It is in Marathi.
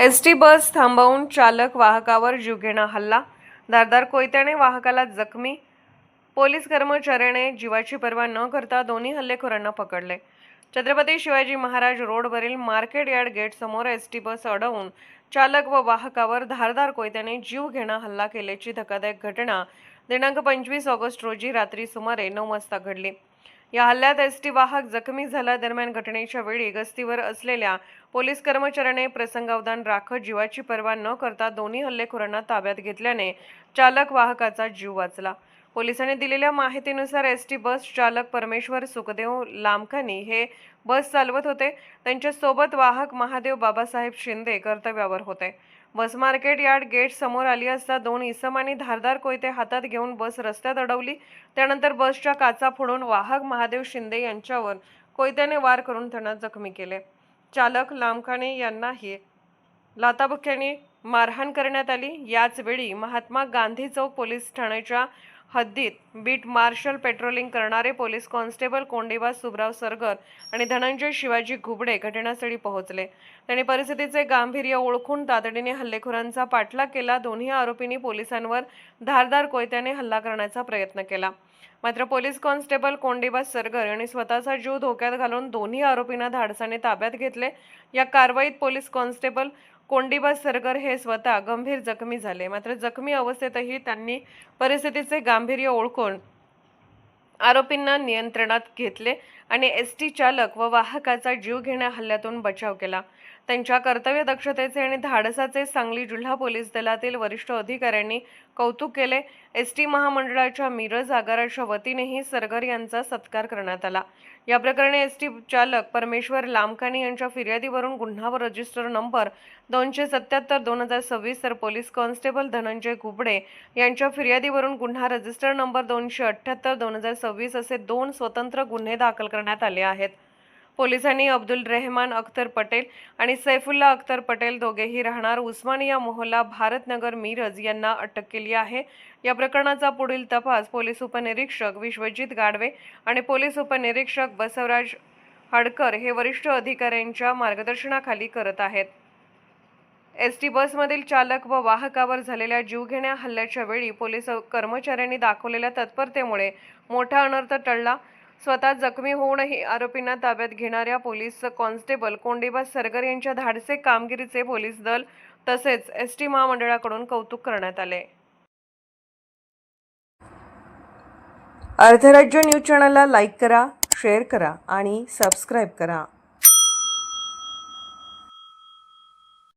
एसटी बस थांबवून चालक वाहकावर जीवघेणा हल्ला, धारदार कोयत्याने वाहकाला जखमी. पोलीस कर्मचाऱ्याने जीवाची पर्वा न करता दोन्ही हल्लेखोरांना पकडले. छत्रपती शिवाजी महाराज रोडवरील मार्केट यार्ड गेट समोर एसटी बस अडवून चालक व वाहकावर धारदार कोयत्याने जीवघेणा हल्ला केल्याची धक्कादायक घटना दिनांक 25 ऑगस्ट रोजी रात्री सुमारे 9 वाजता घडली. या हल्ल्यात एसटी वाहक जखमी झाला. दरम्यान घटनेच्या वेळी गस्तीवर असलेल्या पोलीस कर्मचाऱ्याने प्रसंगावधान राखत जीवाची पर्वा न करता दोन्ही हल्लेखोरांना ताब्यात घेतल्याने चालक वाहकाचा जीव वाचला. पोलिसांनी दिलेल्या माहितीनुसार एसटी बस चालक परमेश्वर सुखदेव लामखानी हे बस चालवत होते. त्यांच्या सोबत वाहक महादेव बाबासाहेब शिंदे कर्तव्यावर होते. बस मार्केट यार्ड गेट समोर आली असता दोन इसमांनी धारदार कोयते हातात घेऊन बस रस्त्यात अडवली. त्यानंतर बसच्या काचा फोडून वाहक महादेव शिंदे यांच्यावर कोयत्याने वार करून त्यांना जखमी केले. चालक लामखाने यांनाही लाथाबुक्क्यांनी मारहाण करण्यात आली. याच वेळी महात्मा गांधी चौक पोलीस ठाण्याच्या हद्दीत बीट मार्शल पेट्रोलिंग करणारे पोलीस कॉन्स्टेबल कोंडीबा सुब्राव सरगर आणि धनंजय शिवाजी घुबडे घटनास्थळी पोहोचले. त्यांनी परिस्थितीचे गांभीर्य ओळखून तातडीने हल्लेखोरांचा पाठलाग केला. दोन्ही आरोपींनी पोलिसांवर धारदार कोयत्याने हल्ला करण्याचा प्रयत्न केला. मात्र पोलीस कॉन्स्टेबल कोंडीबा सरगर यांनी स्वतःचा जीव धोक्यात घालून दोन्ही आरोपींना धाडसाने ताब्यात घेतले. या कारवाईत पोलीस कॉन्स्टेबल कोंडीबा सरगर हे स्वतः गंभीर जखमी झाले. मात्र जखमी अवस्थेतही त्यांनी परिस्थितीचे गांभीर्य ओळखून आरोपींना नियंत्रणात घेतले आणि एसटी चालक व वाहकाचा जीवघेण्या हल्ल्यातून बचाव केला. त्यांच्या कर्तव्य दक्षतेचे आणि धाडसाचे सांगली जिल्हा पोलीस दलातील वरिष्ठ अधिकाऱ्यांनी कौतुक केले. एसटी महामंडळाच्या मिरज आगाराच्या वतीनेही सरगर यांचा सत्कार करण्यात आला. या प्रकरणी एसटी चालक परमेश्वर लामखानी यांच्या फिर्यादीवरून गुन्हा रजिस्टर नंबर 277/2026 तर पोलीस कॉन्स्टेबल धनंजय घुबडे यांच्या फिर्यादीवरून गुन्हा रजिस्टर नंबर 278/2026 असे 2 स्वतंत्र गुन्हे दाखल करण्यात आले आहेत. पोलिसांनी अब्दुल रेहमान अख्तर पटेल आणि सैफुल्ला अख्तर पटेल दोघेही राहणार उस्मानिया मोहल्ला भारतनगर मिरज यांना अटक केली आहे. या प्रकरणाचा पुढील तपास पोलीस उपनिरीक्षक विश्वजित गाडवे आणि पोलीस उपनिरीक्षक बसवराज हडकर हे वरिष्ठ अधिकाऱ्यांच्या मार्गदर्शनाखाली करत आहेत. एसटी बसमधील चालक व वाहकावर झालेल्या जीवघेण्या हल्ल्याच्या वेळी पोलीस कर्मचाऱ्यांनी दाखवलेल्या तत्परतेमुळे मोठा अनर्थ टळला. स्वतः जखमी होऊनही आरोपींना ताब्यात घेणाऱ्या पोलीस कॉन्स्टेबल कोंडीबा सरगर यांच्या धाडसी कामगिरीचे पोलीस दल तसेच एसटी महामंडळाकडून कौतुक करण्यात आले. अर्धराज्य न्यूज चॅनलला लाईक करा, शेअर करा आणि सबस्क्राईब करा.